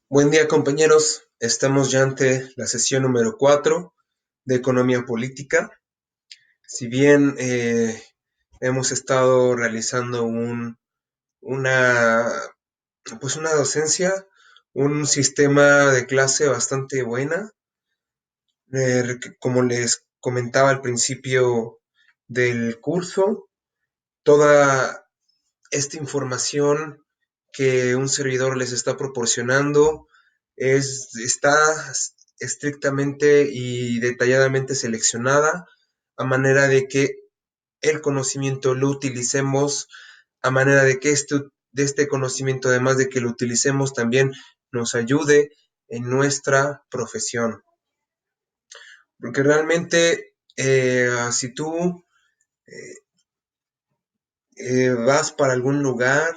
Buen día, compañeros. Estamos ya ante la sesión número 4 de Economía Política. Si bien hemos estado realizando una, una docencia, un sistema de clase bastante buena, como les comentaba al principio del curso, toda esta información que un servidor les está proporcionando está estrictamente y detalladamente seleccionada a manera de que el conocimiento lo utilicemos, a manera de que de este conocimiento, además de que lo utilicemos, también nos ayude en nuestra profesión. Porque realmente, si tú vas para algún lugar,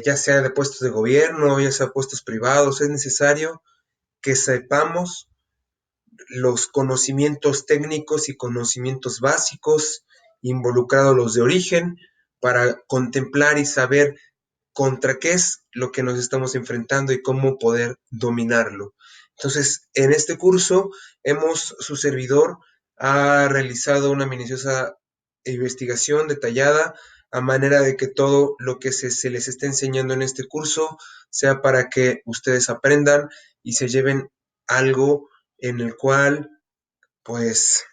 ya sea de puestos de gobierno, ya sea puestos privados, es necesario que sepamos los conocimientos técnicos y conocimientos básicos, involucrados los de origen, para contemplar y saber contra qué es lo que nos estamos enfrentando y cómo poder dominarlo. Entonces, en este curso, su servidor ha realizado una minuciosa investigación detallada a manera de que todo lo que se les está enseñando en este curso sea para que ustedes aprendan y se lleven algo en el cual, pues,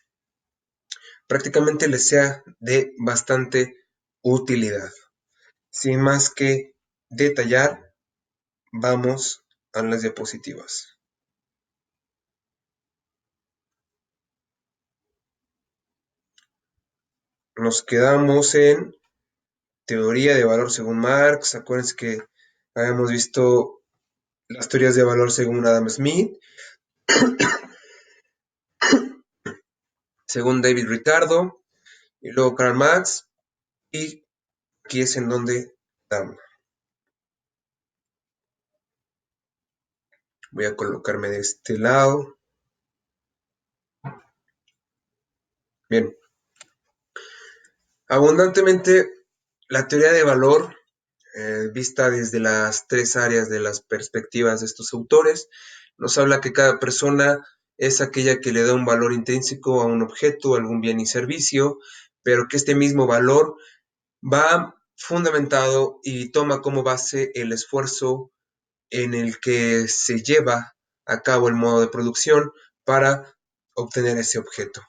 prácticamente les sea de bastante utilidad. Sin más que detallar, vamos a las diapositivas. Nos quedamos en teoría de valor según Marx. Acuérdense que habíamos visto las teorías de valor según Adam Smith, según David Ricardo, y luego Karl Marx, y aquí es en donde estamos. Voy a colocarme de este lado. Bien. Abundantemente, la teoría de valor, vista desde las tres áreas de las perspectivas de estos autores, nos habla que cada persona es aquella que le da un valor intrínseco a un objeto, a algún bien y servicio, pero que este mismo valor va fundamentado y toma como base el esfuerzo en el que se lleva a cabo el modo de producción para obtener ese objeto.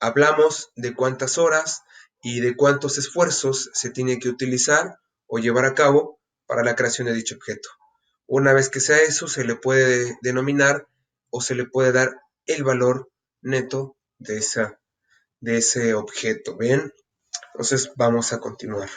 Hablamos de cuántas horas y de cuántos esfuerzos se tiene que utilizar o llevar a cabo para la creación de dicho objeto. Una vez que sea eso, se le puede denominar o se le puede dar el valor neto de ese objeto. Bien, entonces vamos a continuar.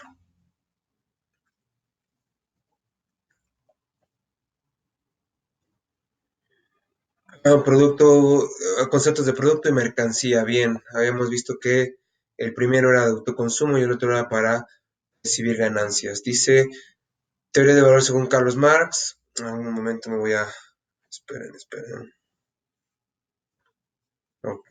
Conceptos de producto y mercancía. Bien, habíamos visto que el primero era de autoconsumo y el otro era para recibir ganancias. Dice teoría de valor según Carlos Marx. En un momento me voy a... Esperen. Ok.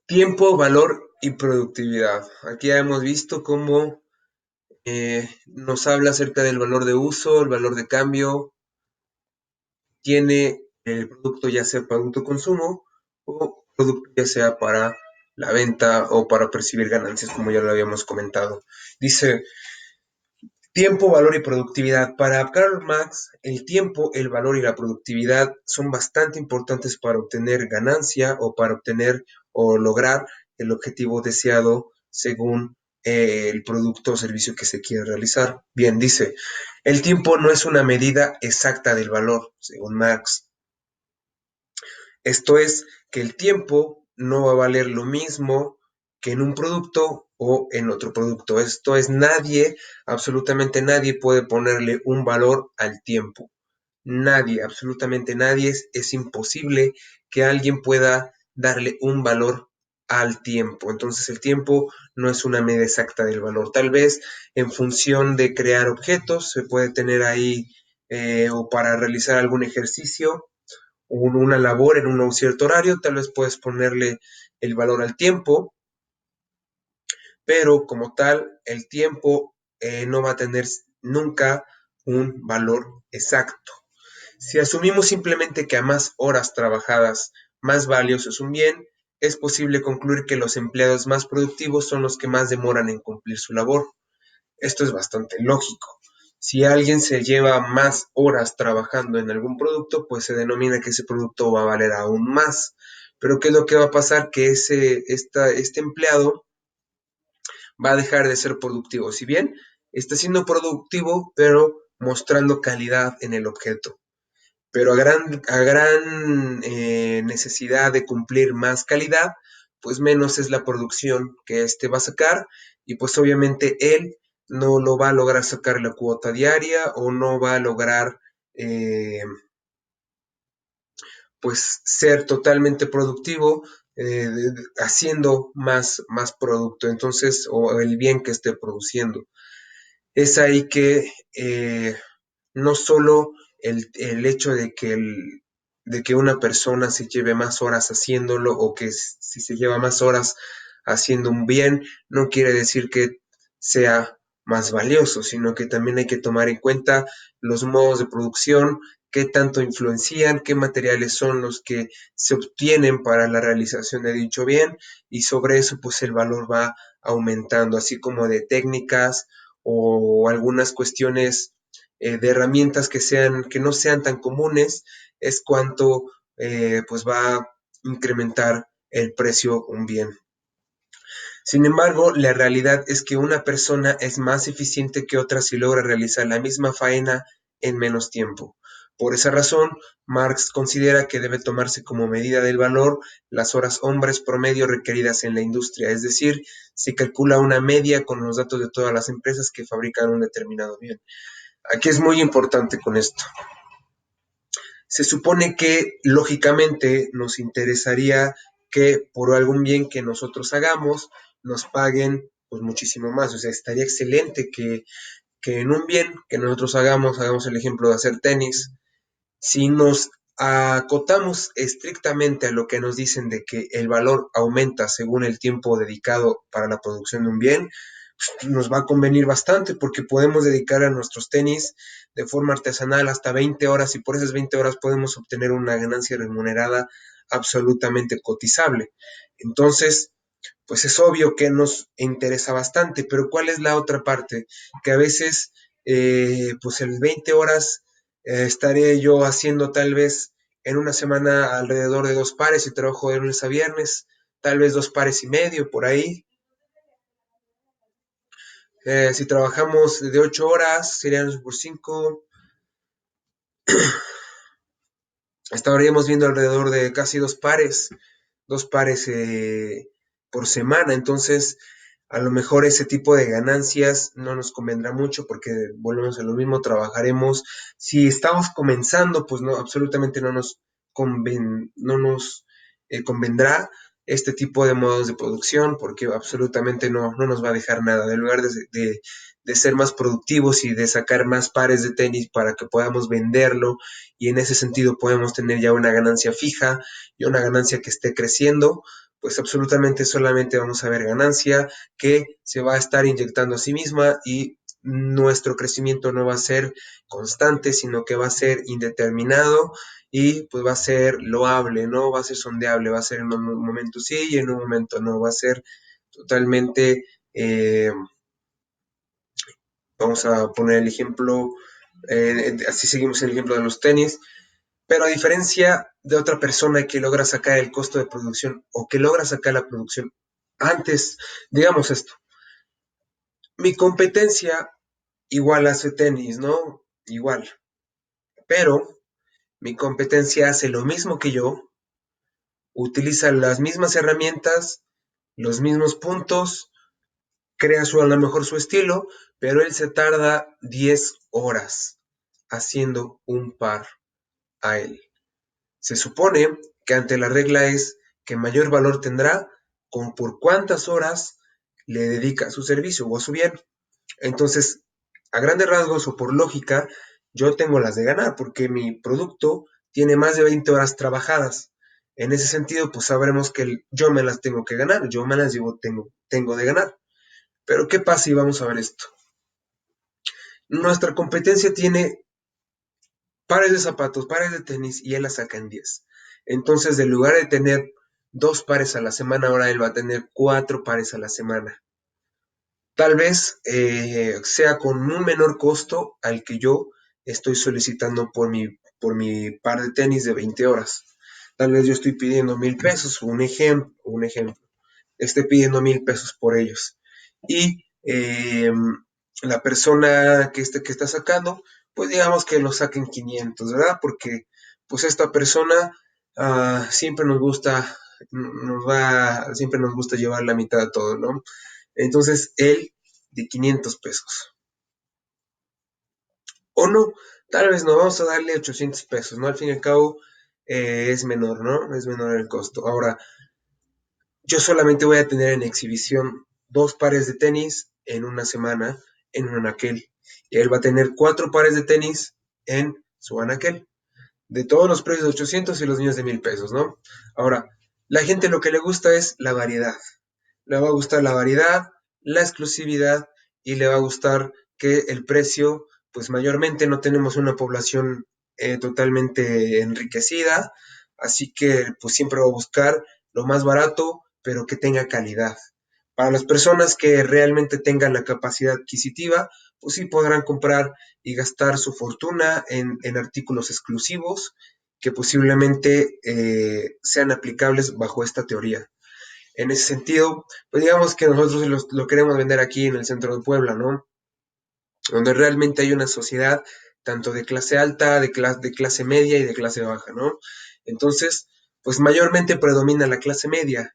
Tiempo, valor y productividad. Aquí ya hemos visto cómo nos habla acerca del valor de uso, el valor de cambio, tiene el producto ya sea para autoconsumo o producto ya sea para la venta o para percibir ganancias, como ya lo habíamos comentado. Dice, tiempo, valor y productividad. Para Karl Marx, el tiempo, el valor y la productividad son bastante importantes para obtener ganancia o para obtener o lograr el objetivo deseado según el producto o servicio que se quiere realizar. Bien, dice, el tiempo no es una medida exacta del valor, según Marx. Esto es que el tiempo no va a valer lo mismo que en un producto o en otro producto. Esto es, nadie, absolutamente nadie puede ponerle un valor al tiempo. Nadie, absolutamente nadie, es imposible que alguien pueda darle un valor al tiempo. Entonces el tiempo no es una medida exacta del valor. Tal vez en función de crear objetos se puede tener ahí o para realizar algún ejercicio una labor en un cierto horario, tal vez puedes ponerle el valor al tiempo, pero como tal, el tiempo no va a tener nunca un valor exacto. Si asumimos simplemente que a más horas trabajadas, más valioso es un bien, es posible concluir que los empleados más productivos son los que más demoran en cumplir su labor. Esto es bastante lógico. Si alguien se lleva más horas trabajando en algún producto, pues se denomina que ese producto va a valer aún más. Pero ¿qué es lo que va a pasar? Que este empleado va a dejar de ser productivo. Si bien está siendo productivo, pero mostrando calidad en el objeto. Pero a gran necesidad de cumplir más calidad, pues menos es la producción que éste va a sacar y pues obviamente él no lo va a lograr sacar la cuota diaria o no va a lograr eh, pues ser totalmente productivo haciendo más producto, entonces, o el bien que esté produciendo. Es ahí que no solo el hecho de que una persona se lleve más horas haciéndolo o que si se lleva más horas haciendo un bien, no quiere decir que sea más valioso, sino que también hay que tomar en cuenta los modos de producción, qué tanto influencian, qué materiales son los que se obtienen para la realización de dicho bien y sobre eso pues el valor va aumentando, así como de técnicas o algunas cuestiones de herramientas que no sean tan comunes, es cuanto pues va a incrementar el precio un bien. Sin embargo, la realidad es que una persona es más eficiente que otra si logra realizar la misma faena en menos tiempo. Por esa razón, Marx considera que debe tomarse como medida del valor las horas hombres promedio requeridas en la industria, es decir, se calcula una media con los datos de todas las empresas que fabrican un determinado bien. Aquí es muy importante con esto. Se supone que lógicamente nos interesaría que por algún bien que nosotros hagamos nos paguen pues muchísimo más. O sea, estaría excelente que en un bien que nosotros hagamos el ejemplo de hacer tenis, si nos acotamos estrictamente a lo que nos dicen de que el valor aumenta según el tiempo dedicado para la producción de un bien, nos va a convenir bastante porque podemos dedicar a nuestros tenis de forma artesanal hasta 20 horas y por esas 20 horas podemos obtener una ganancia remunerada absolutamente cotizable. Entonces, pues es obvio que nos interesa bastante, pero ¿cuál es la otra parte? Que a veces, pues en 20 horas estaré yo haciendo tal vez en una semana alrededor de 2 pares y trabajo de lunes a viernes, tal vez 2 pares y medio por ahí. Si trabajamos de 8 horas, serían por 5. Estaríamos viendo alrededor de casi 2 pares por semana. Entonces, a lo mejor ese tipo de ganancias no nos convendrá mucho porque volvemos a lo mismo, trabajaremos. Si estamos comenzando, pues no, absolutamente no nos convendrá este tipo de modos de producción porque absolutamente no nos va a dejar nada. En lugar de ser más productivos y de sacar más pares de tenis para que podamos venderlo y en ese sentido podemos tener ya una ganancia fija y una ganancia que esté creciendo, pues absolutamente solamente vamos a ver ganancia que se va a estar inyectando a sí misma y nuestro crecimiento no va a ser constante, sino que va a ser indeterminado y pues va a ser loable, ¿no? Va a ser sondeable, va a ser en un momento sí y en un momento no, va a ser totalmente, vamos a poner el ejemplo, así seguimos el ejemplo de los tenis, pero a diferencia de otra persona que logra sacar el costo de producción o que logra sacar la producción antes, digamos esto, mi competencia igual hace tenis, ¿no? Igual, pero mi competencia hace lo mismo que yo, utiliza las mismas herramientas, los mismos puntos, crea a lo mejor su estilo, pero él se tarda 10 horas haciendo un par a él. Se supone que ante la regla es que mayor valor tendrá con por cuántas horas le dedica a su servicio o a su bien. Entonces, a grandes rasgos o por lógica, yo tengo las de ganar porque mi producto tiene más de 20 horas trabajadas. En ese sentido, pues sabremos que yo me las tengo que ganar, yo me las tengo de ganar. Pero ¿qué pasa? Y vamos a ver esto. Nuestra competencia tiene pares de zapatos, pares de tenis y él la saca en 10. Entonces, en lugar de tener 2 pares a la semana, ahora él va a tener 4 pares a la semana. Tal vez sea con un menor costo al que yo estoy solicitando por mi par de tenis de 20 horas. Tal vez yo estoy pidiendo 1,000 pesos, un ejemplo. Esté pidiendo 1,000 pesos por ellos. Y la persona que está sacando, pues digamos que lo saquen 500, ¿verdad? Porque pues esta persona siempre siempre nos gusta llevar la mitad de todo, ¿no? Entonces, él de 500 pesos. O no, tal vez no, vamos a darle 800 pesos, ¿no? Al fin y al cabo es menor, ¿no? Es menor el costo. Ahora, yo solamente voy a tener en exhibición 2 pares de tenis en una semana en un anaquel. Y él va a tener 4 pares de tenis en su anaquel. De todos los precios de 800 y los niños de 1,000 pesos, ¿no? Ahora, la gente lo que le gusta es la variedad. Le va a gustar la variedad, la exclusividad y le va a gustar que el precio, pues mayormente no tenemos una población totalmente enriquecida, así que pues siempre va a buscar lo más barato, pero que tenga calidad. Para las personas que realmente tengan la capacidad adquisitiva, pues sí podrán comprar y gastar su fortuna en artículos exclusivos que posiblemente sean aplicables bajo esta teoría. En ese sentido, pues digamos que nosotros lo queremos vender aquí en el centro de Puebla, ¿no? Donde realmente hay una sociedad tanto de clase alta, de clase media y de clase baja, ¿no? Entonces, pues mayormente predomina la clase media.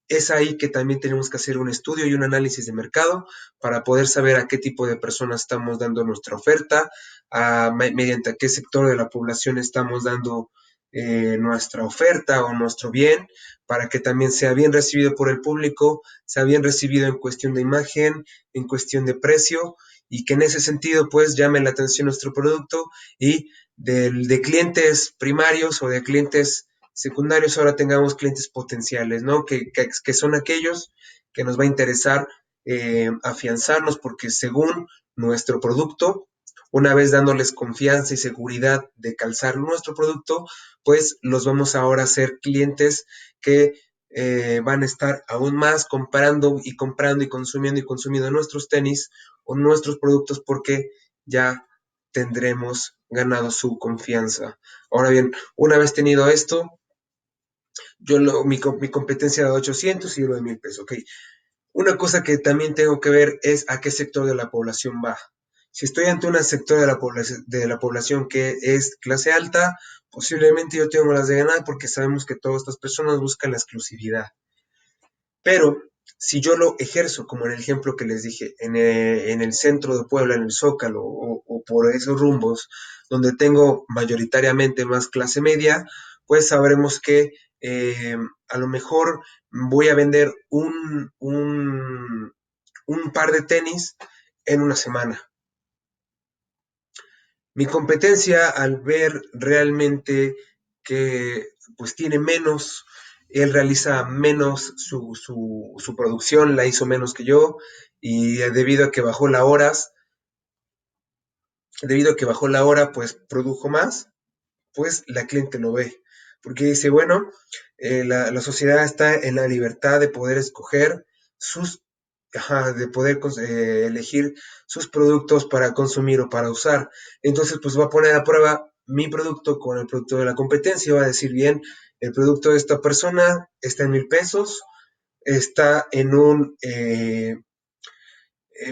Es ahí que también tenemos que hacer un estudio y un análisis de mercado para poder saber a qué tipo de personas estamos dando nuestra oferta, mediante a qué sector de la población estamos dando nuestra oferta o nuestro bien, para que también sea bien recibido por el público, sea bien recibido en cuestión de imagen, en cuestión de precio, y que en ese sentido pues llame la atención nuestro producto y de clientes primarios o de clientes secundarios ahora tengamos clientes potenciales, ¿no? Que son aquellos que nos va a interesar afianzarnos porque según nuestro producto, una vez dándoles confianza y seguridad de calzar nuestro producto, pues los vamos ahora a ser clientes que van a estar aún más comprando y comprando y consumiendo nuestros tenis o nuestros productos porque ya tendremos ganado su confianza. Ahora bien, una vez tenido esto, mi competencia de 800 y yo de 1,000 pesos, ok. Una cosa que también tengo que ver es a qué sector de la población va. Si estoy ante un sector de la población que es clase alta, posiblemente yo tengo las de ganar porque sabemos que todas estas personas buscan la exclusividad. Pero si yo lo ejerzo, como en el ejemplo que les dije, en el centro de Puebla, en el Zócalo o por esos rumbos, donde tengo mayoritariamente más clase media, pues sabremos que a lo mejor voy a vender un par de tenis en una semana. Mi competencia, al ver realmente que pues tiene menos, él realiza menos su producción, la hizo menos que yo, y debido a que bajó la hora, pues produjo más, pues la cliente lo ve. Porque dice, bueno, la sociedad está en la libertad de poder escoger de poder elegir sus productos para consumir o para usar. Entonces, pues va a poner a prueba mi producto con el producto de la competencia, va a decir, bien, el producto de esta persona está en 1,000 pesos, está en un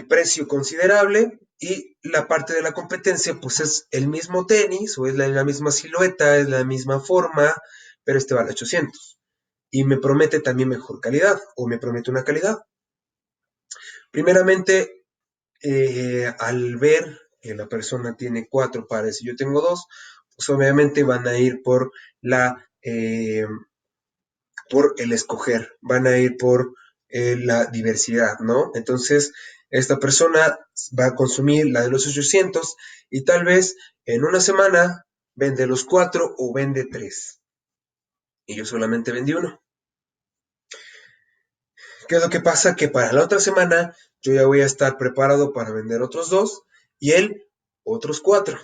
precio considerable y la parte de la competencia pues es el mismo tenis o es la misma silueta, es la misma forma, pero este vale 800 y me promete también mejor calidad o me promete una calidad. Primeramente, al ver que la persona tiene 4 pares y yo tengo 2, pues obviamente van a ir por el escoger, van a ir por la diversidad, ¿no? Entonces, esta persona va a consumir la de los 800 y tal vez en una semana vende los 4 o vende 3. Y yo solamente vendí uno. ¿Qué es lo que pasa? Que para la otra semana yo ya voy a estar preparado para vender otros 2 y él otros 4.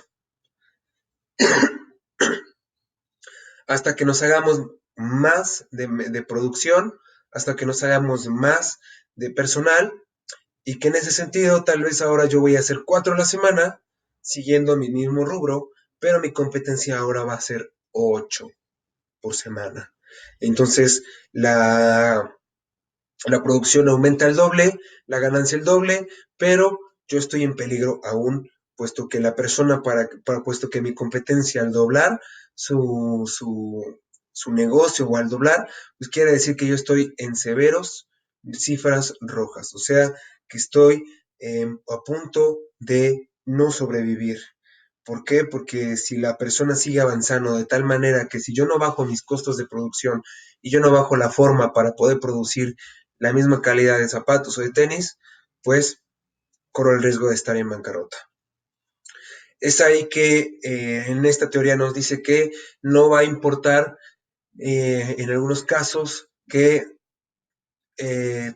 Hasta que nos hagamos más de producción, hasta que nos hagamos más de personal y que en ese sentido tal vez ahora yo voy a hacer 4 a la semana siguiendo mi mismo rubro, pero mi competencia ahora va a ser 8 por semana. Entonces la producción aumenta el doble, la ganancia el doble, pero yo estoy en peligro aún, puesto que la persona, puesto que mi competencia al doblar su negocio o al doblar, pues quiere decir que yo estoy en severos cifras rojas, o sea, que estoy a punto de no sobrevivir. ¿Por qué? Porque si la persona sigue avanzando de tal manera que si yo no bajo mis costos de producción y yo no bajo la forma para poder producir la misma calidad de zapatos o de tenis, pues corro el riesgo de estar en bancarrota. Es ahí que en esta teoría nos dice que no va a importar en algunos casos que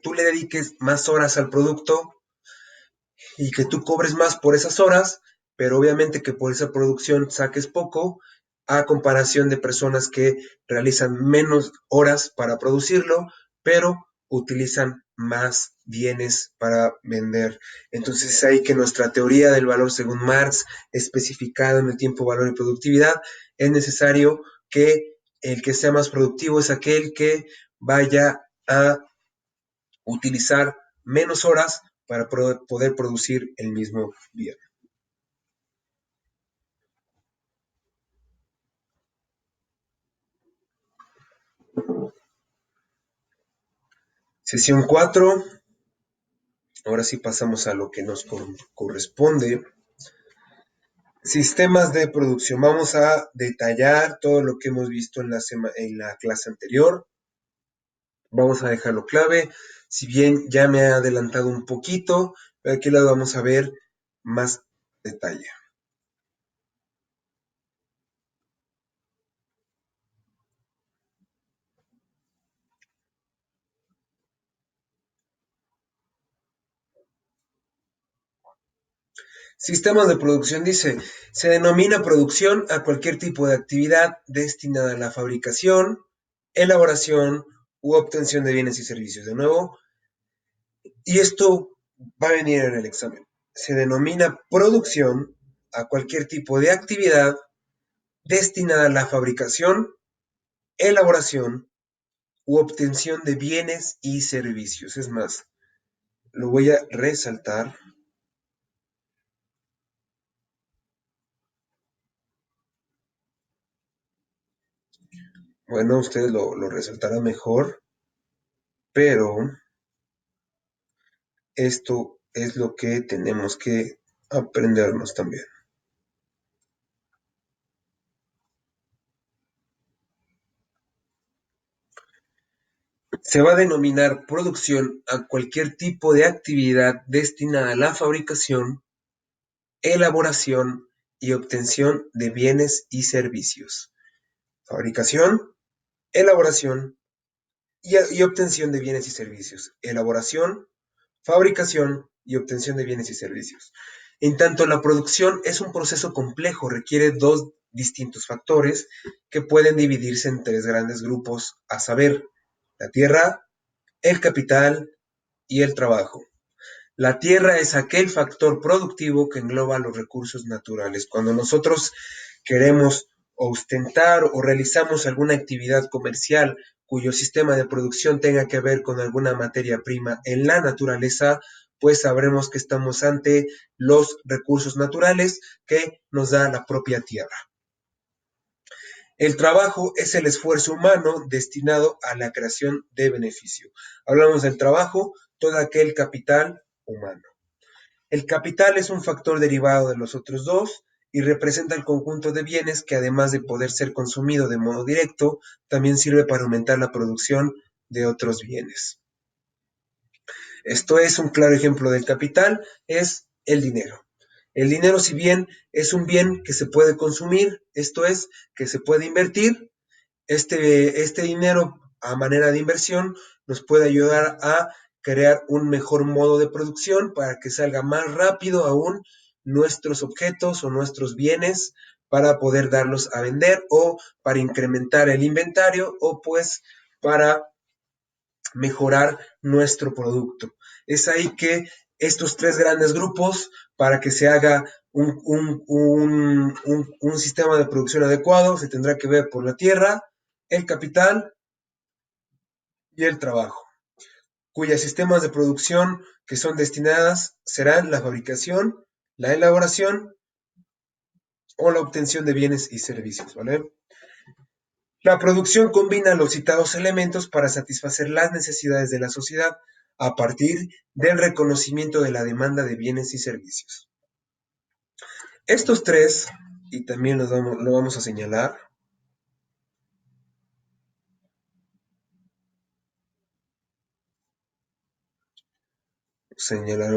tú le dediques más horas al producto y que tú cobres más por esas horas, pero obviamente que por esa producción saques poco a comparación de personas que realizan menos horas para producirlo, pero utilizan más bienes para vender. Entonces es ahí que nuestra teoría del valor según Marx, especificada en el tiempo, valor y productividad, es necesario que el que sea más productivo es aquel que vaya a utilizar menos horas para poder producir el mismo bien. Sesión 4. Ahora sí pasamos a lo que nos corresponde. Sistemas de producción. Vamos a detallar todo lo que hemos visto en la clase anterior. Vamos a dejarlo clave. Si bien ya me he adelantado un poquito, pero aquí lo vamos a ver más detalle. Sistemas de producción dice, se denomina producción a cualquier tipo de actividad destinada a la fabricación, elaboración u obtención de bienes y servicios. De nuevo, y esto va a venir en el examen. Se denomina producción a cualquier tipo de actividad destinada a la fabricación, elaboración u obtención de bienes y servicios. Es más, lo voy a resaltar. Bueno, ustedes lo resaltarán mejor, pero esto es lo que tenemos que aprendernos también. Se va a denominar producción a cualquier tipo de actividad destinada a la fabricación, elaboración y obtención de bienes y servicios. Fabricación, elaboración y obtención de bienes y servicios. Elaboración, fabricación y obtención de bienes y servicios. En tanto, la producción es un proceso complejo, requiere dos distintos factores que pueden dividirse en tres grandes grupos, a saber, la tierra, el capital y el trabajo. La tierra es aquel factor productivo que engloba los recursos naturales. Cuando nosotros queremos ostentar o realizamos alguna actividad comercial cuyo sistema de producción tenga que ver con alguna materia prima en la naturaleza, pues sabremos que estamos ante los recursos naturales que nos da la propia tierra. El trabajo es el esfuerzo humano destinado a la creación de beneficio. Hablamos del trabajo, todo aquel capital humano. El capital es un factor derivado de los otros dos y representa el conjunto de bienes que además de poder ser consumido de modo directo, también sirve para aumentar la producción de otros bienes. Esto es un claro ejemplo del capital, es el dinero. El dinero, si bien es un bien que se puede consumir, esto es, que se puede invertir, este dinero a manera de inversión nos puede ayudar a crear un mejor modo de producción para que salga más rápido aún nuestros objetos o nuestros bienes para poder darlos a vender o para incrementar el inventario o pues para mejorar nuestro producto. Es ahí que estos tres grandes grupos, para que se haga un sistema de producción adecuado, se tendrá que ver por la tierra, el capital y el trabajo, cuyos sistemas de producción que son destinadas serán la fabricación, la elaboración o la obtención de bienes y servicios, ¿vale? La producción combina los citados elementos para satisfacer las necesidades de la sociedad a partir del reconocimiento de la demanda de bienes y servicios. Estos tres, y también lo vamos a señalarlo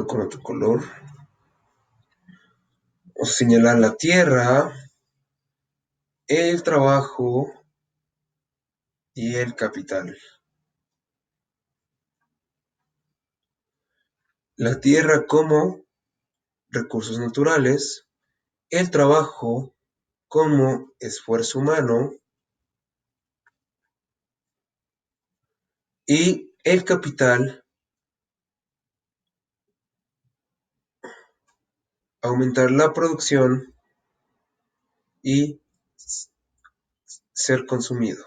con otro color, o señalar la tierra, el trabajo y el capital. La tierra como recursos naturales, el trabajo como esfuerzo humano y el capital, aumentar la producción y ser consumido.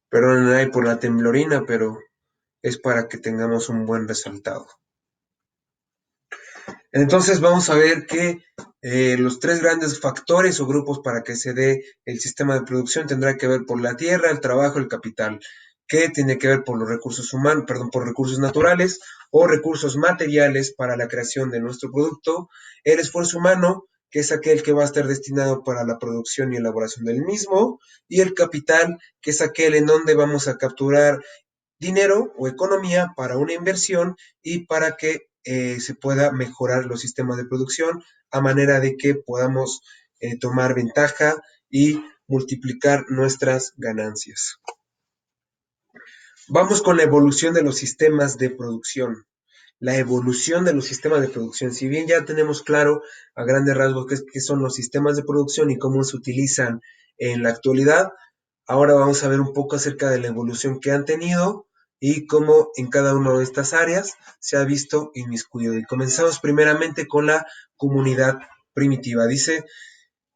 Perdón ahí por la temblorina, pero es para que tengamos un buen resultado. Entonces vamos a ver que los tres grandes factores o grupos para que se dé el sistema de producción tendrá que ver por la tierra, el trabajo, el capital, que tiene que ver por los recursos humanos, perdón, por recursos naturales o recursos materiales para la creación de nuestro producto, el esfuerzo humano, que es aquel que va a estar destinado para la producción y elaboración del mismo, y el capital, que es aquel en donde vamos a capturar dinero o economía para una inversión y para que se pueda mejorar los sistemas de producción a manera de que podamos tomar ventaja y multiplicar nuestras ganancias. Vamos con la evolución de los sistemas de producción. La evolución de los sistemas de producción. Si bien ya tenemos claro a grandes rasgos qué son los sistemas de producción y cómo se utilizan en la actualidad, ahora vamos a ver un poco acerca de la evolución que han tenido y cómo en cada una de estas áreas se ha visto inmiscuido. Y comenzamos primeramente con la comunidad primitiva. Dice,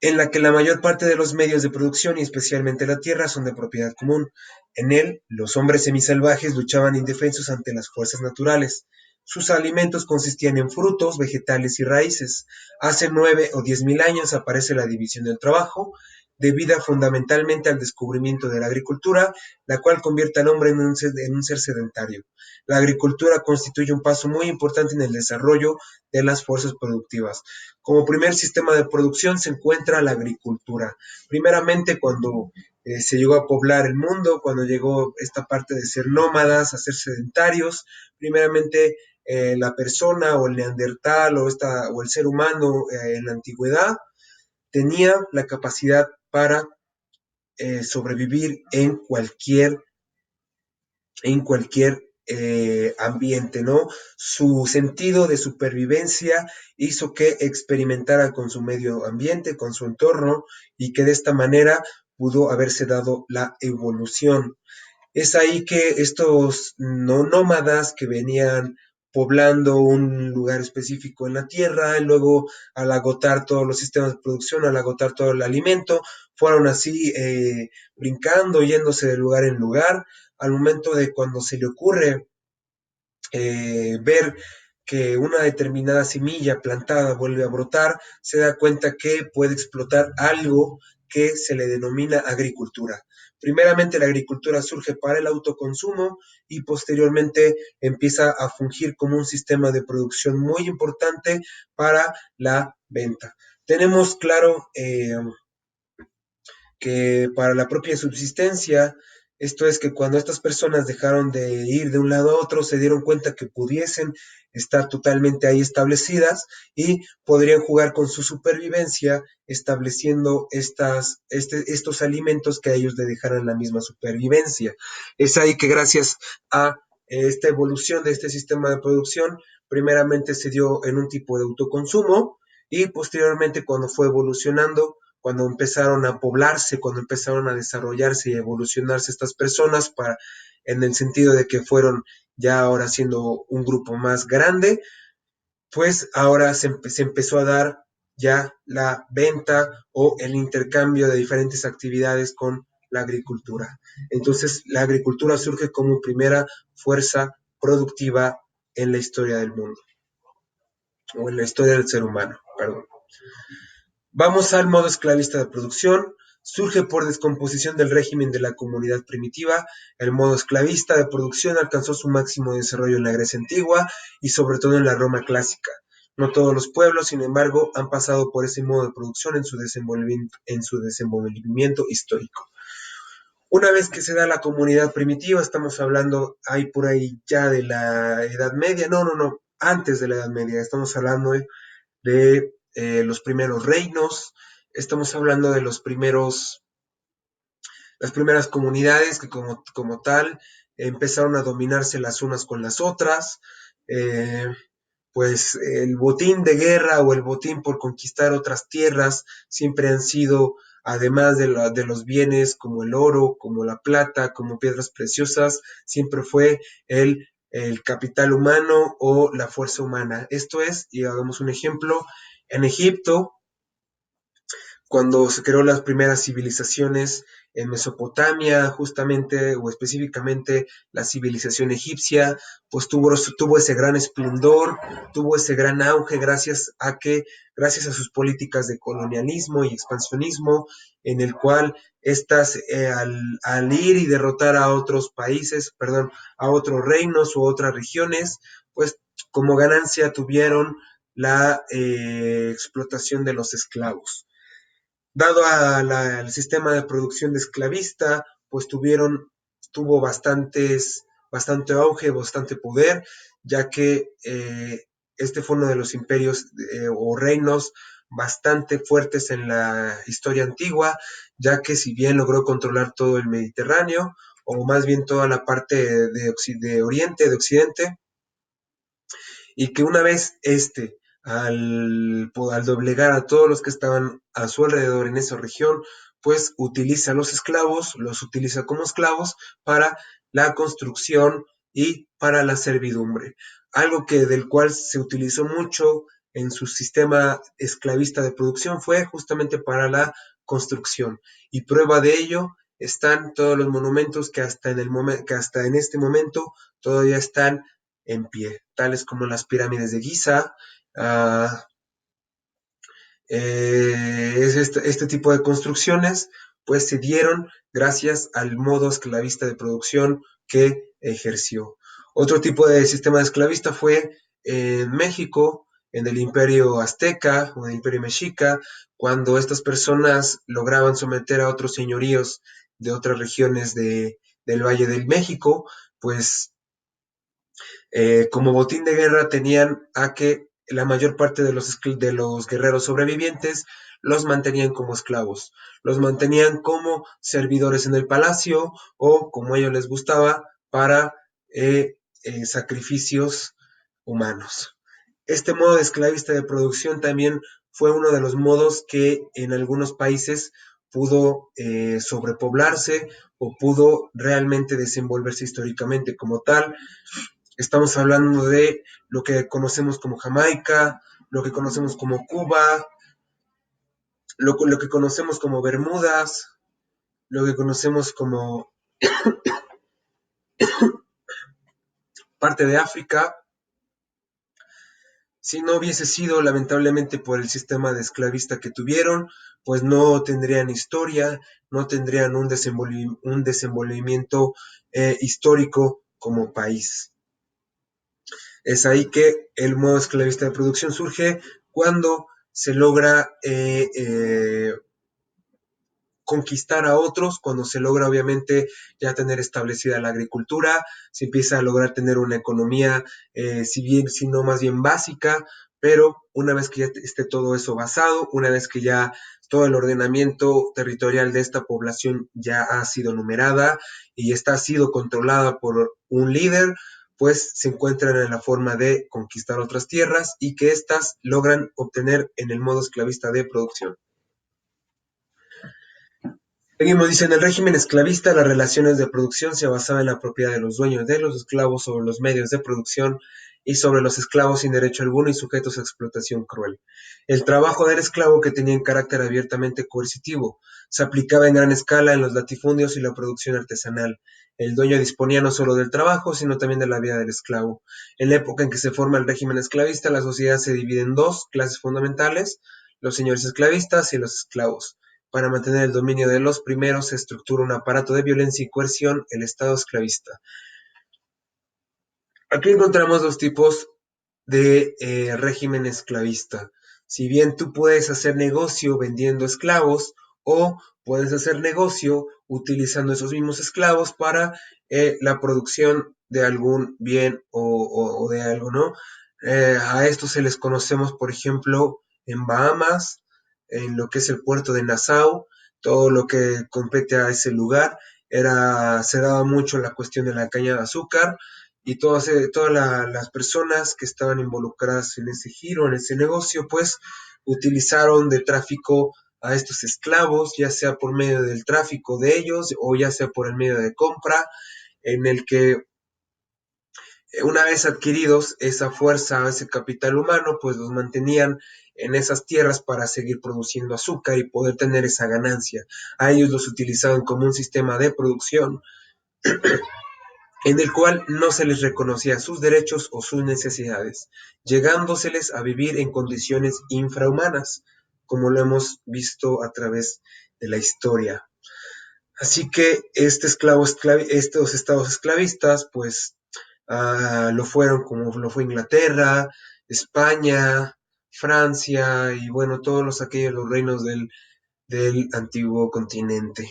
en la que la mayor parte de los medios de producción y especialmente la tierra son de propiedad común. En él, los hombres semisalvajes luchaban indefensos ante las fuerzas naturales. Sus alimentos consistían en frutos, vegetales y raíces. Hace 9 o 10 mil años aparece la división del trabajo, debida fundamentalmente al descubrimiento de la agricultura, la cual convierte al hombre en un ser sedentario. La agricultura constituye un paso muy importante en el desarrollo de las fuerzas productivas. Como primer sistema de producción se encuentra la agricultura. Primeramente cuando se llegó a poblar el mundo, cuando llegó esta parte de ser nómadas, a ser sedentarios, primeramente la persona o el neandertal o el ser humano en la antigüedad tenía la capacidad para sobrevivir en cualquier ambiente, ¿no? Su sentido de supervivencia hizo que experimentara con su medio ambiente, con su entorno, y que de esta manera pudo haberse dado la evolución. Es ahí que estos no nómadas que venían poblando un lugar específico en la tierra, y luego al agotar todos los sistemas de producción, al agotar todo el alimento, fueron así brincando, yéndose de lugar en lugar, al momento de cuando se le ocurre ver que una determinada semilla plantada vuelve a brotar, se da cuenta que puede explotar algo que se le denomina agricultura. Primeramente la agricultura surge para el autoconsumo y posteriormente empieza a fungir como un sistema de producción muy importante para la venta. Tenemos claro que para la propia subsistencia Esto es que cuando estas personas dejaron de ir de un lado a otro, se dieron cuenta que pudiesen estar totalmente ahí establecidas y podrían jugar con su supervivencia, estableciendo estos alimentos que a ellos le dejaran la misma supervivencia. Es ahí que gracias a esta evolución de este sistema de producción, primeramente se dio en un tipo de autoconsumo y posteriormente cuando fue evolucionando, cuando empezaron a poblarse, cuando empezaron a desarrollarse y evolucionarse estas personas en el sentido de que fueron ya ahora siendo un grupo más grande, pues ahora se empezó a dar ya la venta o el intercambio de diferentes actividades con la agricultura. Entonces, la agricultura surge como primera fuerza productiva en la historia del mundo, o en la historia del ser humano, perdón. Vamos al modo esclavista de producción. Surge por descomposición del régimen de la comunidad primitiva. El modo esclavista de producción alcanzó su máximo desarrollo en la Grecia antigua y sobre todo en la Roma clásica. No todos los pueblos, sin embargo, han pasado por ese modo de producción en su desenvolvimiento histórico. Una vez que se da la comunidad primitiva, estamos hablando ahí por ahí ya de la Edad Media, no, antes de la Edad Media, estamos hablando de los primeros reinos, estamos hablando de las primeras comunidades que como tal empezaron a dominarse las unas con las otras, eh, pues el botín de guerra o el botín por conquistar otras tierras siempre han sido, además de los bienes como el oro, como la plata, como piedras preciosas, siempre fue el capital humano o la fuerza humana. Esto es, y hagamos un ejemplo, en Egipto, cuando se creó las primeras civilizaciones en Mesopotamia, justamente o específicamente la civilización egipcia, pues tuvo ese gran esplendor, tuvo ese gran auge gracias a sus políticas de colonialismo y expansionismo, en el cual estas, al ir y derrotar a otros países, perdón, a otros reinos u otras regiones, pues como ganancia tuvieron la explotación de los esclavos. Dado al sistema de producción de esclavista, pues tuvo bastante auge, bastante poder, ya que este fue uno de los imperios o reinos bastante fuertes en la historia antigua, ya que si bien logró controlar todo el Mediterráneo, o más bien toda la parte de Oriente, de Occidente, y que una vez al doblegar a todos los que estaban a su alrededor en esa región, pues utiliza a los esclavos, los utiliza como esclavos para la construcción y para la servidumbre. Algo del cual se utilizó mucho en su sistema esclavista de producción fue justamente para la construcción. Y prueba de ello están todos los monumentos que hasta en este momento todavía están en pie, tales como las pirámides de Giza. Uh, este tipo de construcciones pues se dieron gracias al modo esclavista de producción que ejerció. Otro tipo de sistema esclavista fue en México, en el imperio azteca o en el imperio mexica, cuando estas personas lograban someter a otros señoríos de otras regiones del Valle del México, pues como botín de guerra tenían a que la mayor parte de los guerreros sobrevivientes los mantenían como esclavos, los mantenían como servidores en el palacio o como a ellos les gustaba para sacrificios humanos. Este modo de esclavista de producción también fue uno de los modos que en algunos países pudo sobrepoblarse o pudo realmente desenvolverse históricamente como tal. Estamos hablando de lo que conocemos como Jamaica, lo que conocemos como Cuba, lo que conocemos como Bermudas, lo que conocemos como parte de África. Si no hubiese sido lamentablemente por el sistema de esclavista que tuvieron, pues no tendrían historia, no tendrían un desenvolvimiento histórico como país. Es ahí que el modo esclavista de producción surge cuando se logra conquistar a otros, cuando se logra obviamente ya tener establecida la agricultura, se empieza a lograr tener una economía, si bien, si no más bien básica, pero una vez que ya esté todo eso basado, una vez que ya todo el ordenamiento territorial de esta población ya ha sido numerada y está sido controlada por un líder, pues se encuentran en la forma de conquistar otras tierras y que éstas logran obtener en el modo esclavista de producción. Seguimos, dice, en el régimen esclavista las relaciones de producción se basaban en la propiedad de los dueños de los esclavos sobre los medios de producción y sobre los esclavos sin derecho alguno y sujetos a explotación cruel. El trabajo del esclavo, que tenía un carácter abiertamente coercitivo, se aplicaba en gran escala en los latifundios y la producción artesanal. El dueño disponía no solo del trabajo, sino también de la vida del esclavo. En la época en que se forma el régimen esclavista, la sociedad se divide en dos clases fundamentales: los señores esclavistas y los esclavos. Para mantener el dominio de los primeros se estructura un aparato de violencia y coerción, el Estado esclavista. Aquí encontramos dos tipos de régimen esclavista. Si bien tú puedes hacer negocio vendiendo esclavos o puedes hacer negocio utilizando esos mismos esclavos para la producción de algún bien o de algo, ¿no? A estos se les conocemos, por ejemplo, en Bahamas, en lo que es el puerto de Nassau, todo lo que compete a ese lugar, se daba mucho la cuestión de la caña de azúcar, y todas las personas que estaban involucradas en ese giro, en ese negocio, pues utilizaron de tráfico a estos esclavos, ya sea por medio del tráfico de ellos o ya sea por el medio de compra, en el que una vez adquiridos esa fuerza, ese capital humano, pues los mantenían en esas tierras para seguir produciendo azúcar y poder tener esa ganancia. A ellos los utilizaban como un sistema de producción en el cual no se les reconocía sus derechos o sus necesidades, llegándoseles a vivir en condiciones infrahumanas, como lo hemos visto a través de la historia. Así que estos estados esclavistas, pues lo fueron como lo fue Inglaterra, España, Francia y bueno, aquellos los reinos del antiguo continente.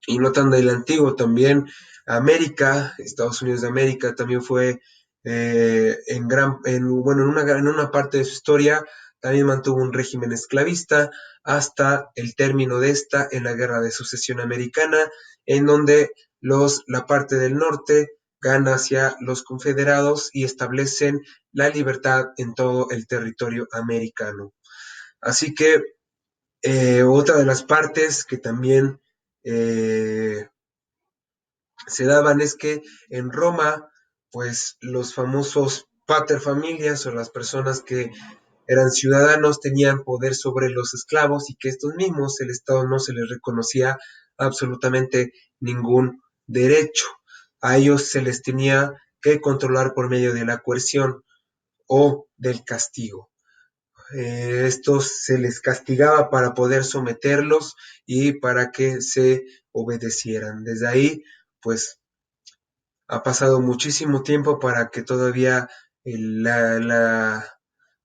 Y no tan del antiguo, también América, Estados Unidos de América, también fue bueno, en una parte de su historia, también mantuvo un régimen esclavista hasta el término de esta en la Guerra de Sucesión Americana, en donde la parte del norte gana hacia los confederados y establecen la libertad en todo el territorio americano. Así que otra de las partes que también eh, se daban es que en Roma, pues los famosos paterfamilias o las personas que eran ciudadanos tenían poder sobre los esclavos y que estos mismos el Estado no se les reconocía absolutamente ningún derecho. A ellos se les tenía que controlar por medio de la coerción o del castigo. Estos se les castigaba para poder someterlos y para que se obedecieran. Desde ahí, pues ha pasado muchísimo tiempo para que todavía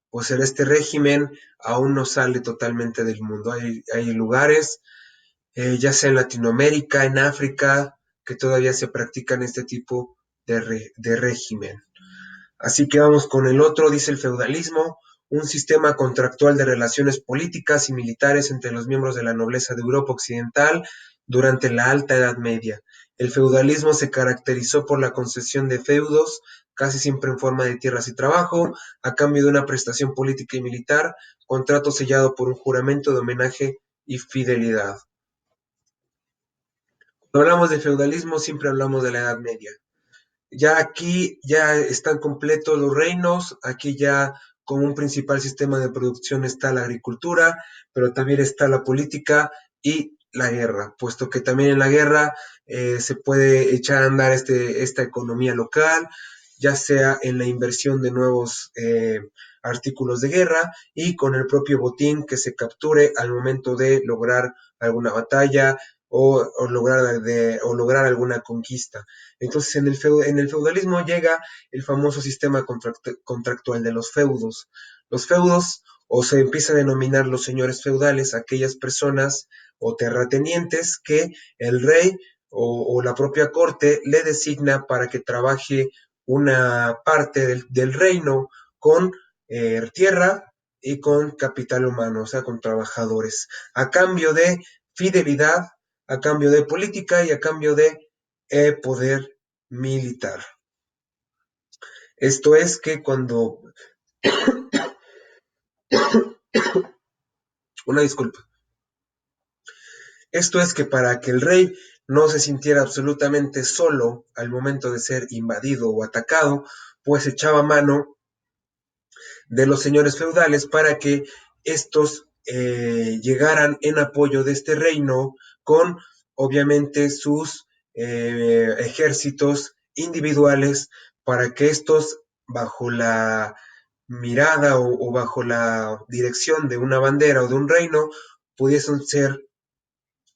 pues este régimen aún no sale totalmente del mundo. Hay lugares, ya sea en Latinoamérica, en África, que todavía se practican este tipo de régimen. Así que vamos con el otro, dice el feudalismo, un sistema contractual de relaciones políticas y militares entre los miembros de la nobleza de Europa Occidental durante la Alta Edad Media. El feudalismo se caracterizó por la concesión de feudos, casi siempre en forma de tierras y trabajo, a cambio de una prestación política y militar, contrato sellado por un juramento de homenaje y fidelidad. Cuando hablamos de feudalismo, siempre hablamos de la Edad Media. Ya aquí ya están completos los reinos, aquí ya como un principal sistema de producción está la agricultura, pero también está la política y la guerra, puesto que también en la guerra se puede echar a andar esta economía local, ya sea en la inversión de nuevos artículos de guerra y con el propio botín que se capture al momento de lograr alguna batalla o lograr alguna conquista. Entonces, en el feudalismo llega el famoso sistema contractual de los feudos. Los feudos, o se empieza a denominar los señores feudales, aquellas personas o terratenientes que el rey o la propia corte le designa para que trabaje una parte del reino con tierra y con capital humano, o sea, con trabajadores, a cambio de fidelidad, a cambio de política y a cambio de poder militar. Esto es que cuando, una disculpa, esto es que para que el rey no se sintiera absolutamente solo al momento de ser invadido o atacado, pues echaba mano de los señores feudales para que estos llegaran en apoyo de este reino con obviamente sus ejércitos individuales para que estos bajo la mirada o bajo la dirección de una bandera o de un reino pudiesen ser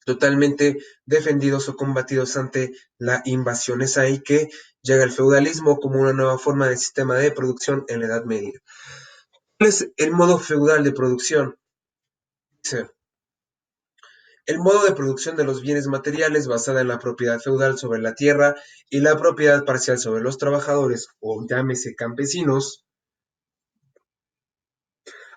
totalmente defendidos o combatidos ante la invasión. Es ahí que llega el feudalismo como una nueva forma de sistema de producción en la Edad Media. ¿Cuál es el modo feudal de producción? Dice, el modo de producción de los bienes materiales basada en la propiedad feudal sobre la tierra y la propiedad parcial sobre los trabajadores, o llámese campesinos,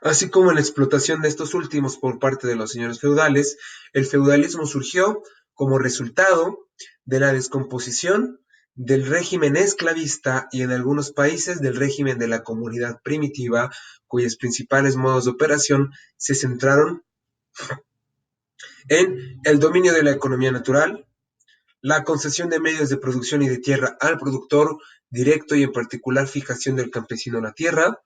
así como en la explotación de estos últimos por parte de los señores feudales. El feudalismo surgió como resultado de la descomposición del régimen esclavista y en algunos países del régimen de la comunidad primitiva, cuyos principales modos de operación se centraron en el dominio de la economía natural, la concesión de medios de producción y de tierra al productor directo y en particular fijación del campesino a la tierra,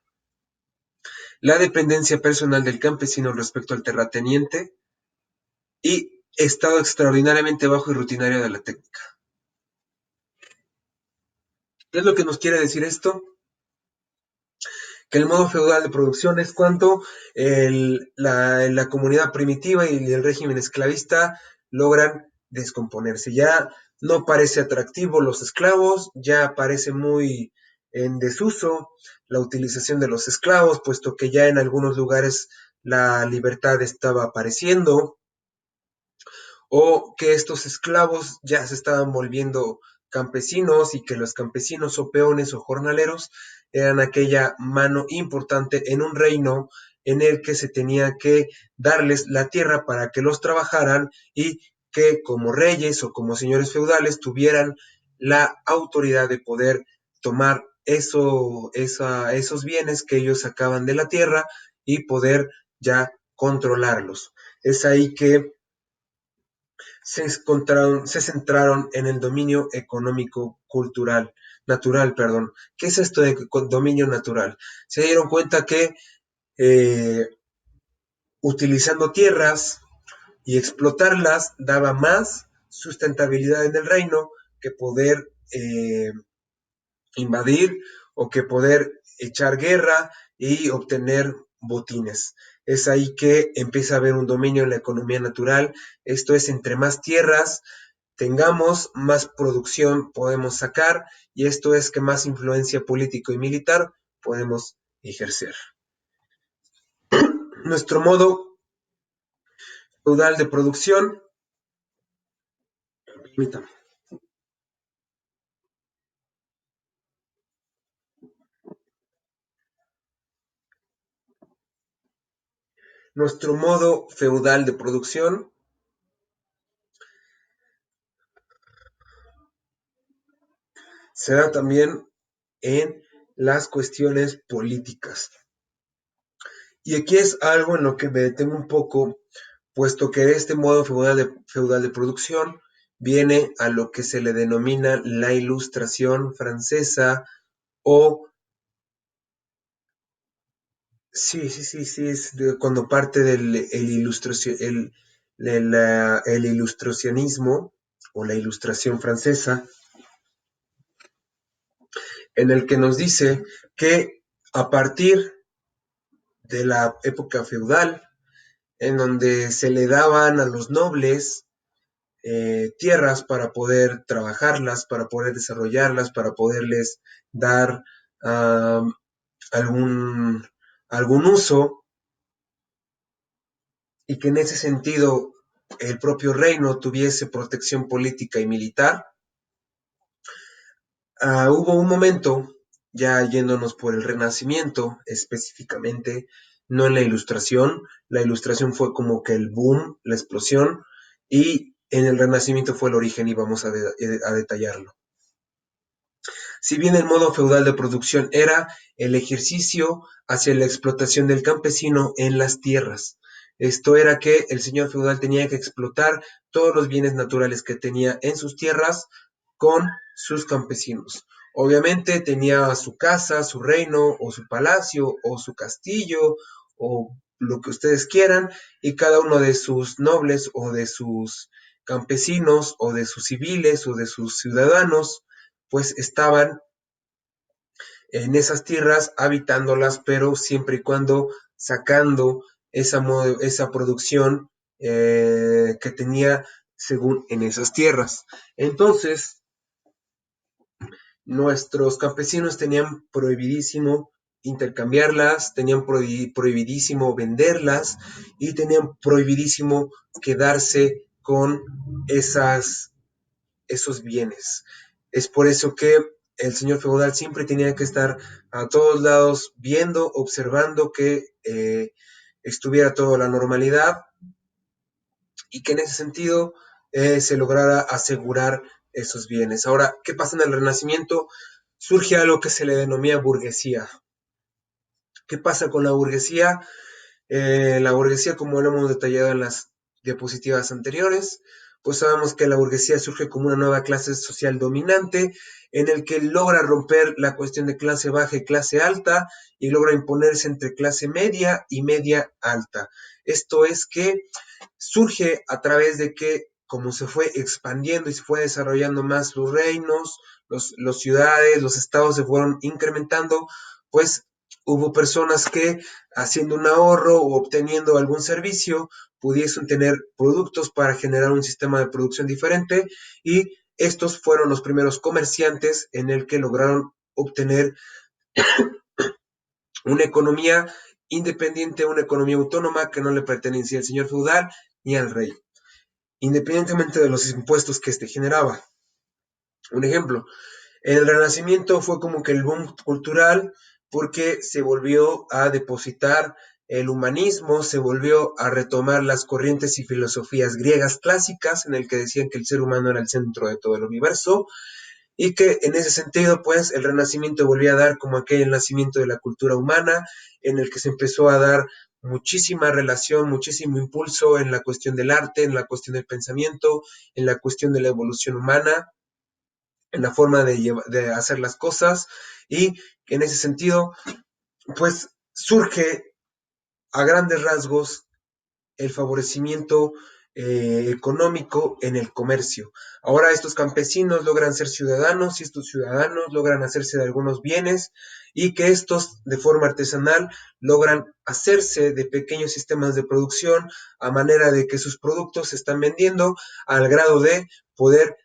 la dependencia personal del campesino respecto al terrateniente y estado extraordinariamente bajo y rutinario de la técnica. ¿Qué es lo que nos quiere decir esto? Que el modo feudal de producción es cuando la comunidad primitiva y el régimen esclavista logran descomponerse. Ya no parece atractivo los esclavos, ya parece muy en desuso la utilización de los esclavos, puesto que ya en algunos lugares la libertad estaba apareciendo, o que estos esclavos ya se estaban volviendo campesinos y que los campesinos o peones o jornaleros eran aquella mano importante en un reino en el que se tenía que darles la tierra para que los trabajaran y que como reyes o como señores feudales tuvieran la autoridad de poder tomar esos bienes que ellos sacaban de la tierra y poder ya controlarlos. Es ahí que se centraron en el dominio económico cultural, natural, perdón. ¿Qué es esto de dominio natural? Se dieron cuenta que eh, utilizando tierras y explotarlas daba más sustentabilidad en el reino que poder invadir o que poder echar guerra y obtener botines. Es ahí que empieza a haber un dominio en la economía natural. Esto es, entre más tierras tengamos, más producción podemos sacar y esto es que más influencia político y militar podemos ejercer. Nuestro modo feudal de producción, permítame, nuestro modo feudal de producción se da también en las cuestiones políticas. Y aquí es algo en lo que me detengo un poco, puesto que este modo feudal de producción viene a lo que se le denomina la Ilustración francesa o, sí, es cuando parte del el ilustracionismo o la Ilustración francesa, en el que nos dice que a partir de la época feudal, en donde se le daban a los nobles tierras para poder trabajarlas, para poder desarrollarlas, para poderles dar uh, algún, algún uso, y que en ese sentido el propio reino tuviese protección política y militar. Hubo un momento, ya yéndonos por el Renacimiento específicamente, no en la ilustración fue como que el boom, la explosión, y en el Renacimiento fue el origen y vamos a detallarlo. Si bien el modo feudal de producción era el ejercicio hacia la explotación del campesino en las tierras. Esto era que el señor feudal tenía que explotar todos los bienes naturales que tenía en sus tierras con sus campesinos. Obviamente tenía su casa, su reino, o su palacio, o su castillo, o lo que ustedes quieran, y cada uno de sus nobles, o de sus campesinos, o de sus civiles, o de sus ciudadanos, pues estaban en esas tierras habitándolas, pero siempre y cuando sacando esa producción que tenía según en esas tierras. Entonces, nuestros campesinos tenían prohibidísimo intercambiarlas, tenían prohibidísimo venderlas y tenían prohibidísimo quedarse con esos bienes. Es por eso que el señor feudal siempre tenía que estar a todos lados viendo, observando que estuviera toda la normalidad y que en ese sentido se lograra asegurar esos bienes. Ahora, ¿qué pasa en el Renacimiento? Surge algo que se le denomina burguesía. ¿Qué pasa con la burguesía? La burguesía, como lo hemos detallado en las diapositivas anteriores, pues sabemos que la burguesía surge como una nueva clase social dominante en el que logra romper la cuestión de clase baja y clase alta y logra imponerse entre clase media y media alta. Esto es que surge a través de que como se fue expandiendo y se fue desarrollando más los reinos, los ciudades, los estados se fueron incrementando, pues hubo personas que haciendo un ahorro o obteniendo algún servicio pudiesen tener productos para generar un sistema de producción diferente, y estos fueron los primeros comerciantes en el que lograron obtener una economía independiente, una economía autónoma que no le pertenecía al señor feudal ni al rey, independientemente de los impuestos que éste generaba. Un ejemplo, en el Renacimiento fue como que el boom cultural porque se volvió a depositar el humanismo, se volvió a retomar las corrientes y filosofías griegas clásicas en el que decían que el ser humano era el centro de todo el universo, y que en ese sentido pues el Renacimiento volvió a dar como aquel nacimiento de la cultura humana en el que se empezó a dar muchísima relación, muchísimo impulso en la cuestión del arte, en la cuestión del pensamiento, en la cuestión de la evolución humana, en la forma de hacer las cosas, y en ese sentido pues surge a grandes rasgos el favorecimiento económico en el comercio. Ahora estos campesinos logran ser ciudadanos y estos ciudadanos logran hacerse de algunos bienes, y que estos de forma artesanal logran hacerse de pequeños sistemas de producción a manera de que sus productos se están vendiendo al grado de poder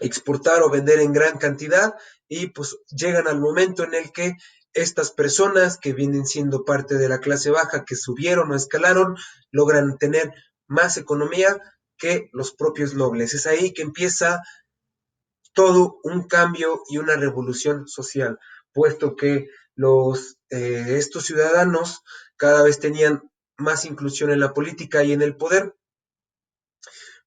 exportar o vender en gran cantidad, y pues llegan al momento en el que estas personas que vienen siendo parte de la clase baja, que subieron o escalaron, logran tener más economía que los propios nobles. Es ahí que empieza todo un cambio y una revolución social, puesto que estos ciudadanos cada vez tenían más inclusión en la política y en el poder,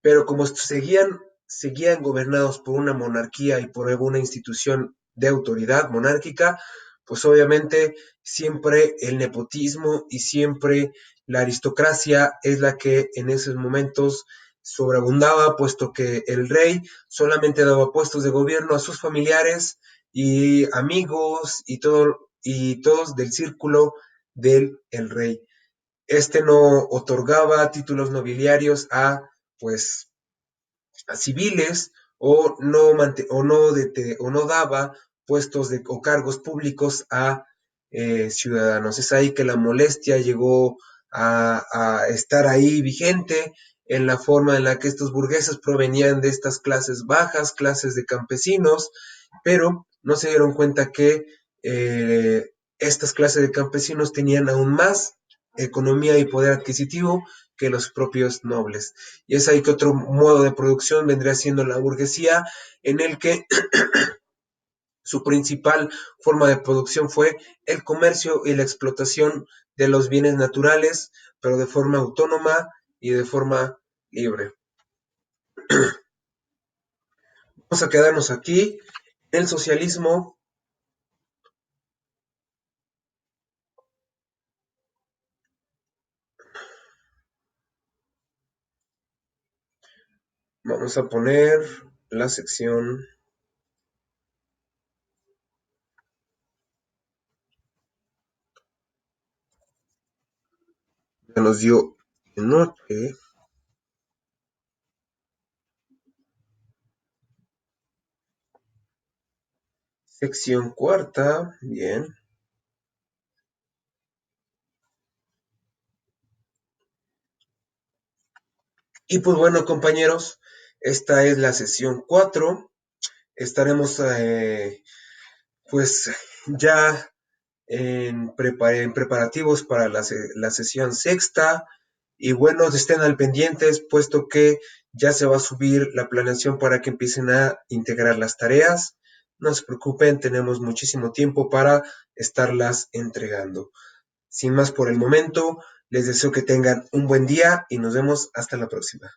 pero como seguían gobernados por una monarquía y por alguna institución de autoridad monárquica, pues obviamente siempre el nepotismo y siempre la aristocracia es la que en esos momentos sobreabundaba, puesto que el rey solamente daba puestos de gobierno a sus familiares y amigos y todos del círculo del el rey. Este no otorgaba títulos nobiliarios pues, a civiles, o no daba puestos o cargos públicos a ciudadanos. Es ahí que la molestia llegó a estar ahí vigente en la forma en la que estos burgueses provenían de estas clases bajas, clases de campesinos, pero no se dieron cuenta que estas clases de campesinos tenían aún más economía y poder adquisitivo que los propios nobles. Y es ahí que otro modo de producción vendría siendo la burguesía, en el que su principal forma de producción fue el comercio y la explotación de los bienes naturales, pero de forma autónoma y de forma libre. Vamos a quedarnos aquí. El socialismo, vamos a poner la sección, ya nos dio noche, sección cuarta, bien. Y pues bueno, compañeros, esta es la sesión 4. Estaremos pues ya en preparativos para la sesión sexta. Y bueno, estén al pendientes, puesto que ya se va a subir la planeación para que empiecen a integrar las tareas. No se preocupen, tenemos muchísimo tiempo para estarlas entregando. Sin más por el momento, les deseo que tengan un buen día y nos vemos hasta la próxima.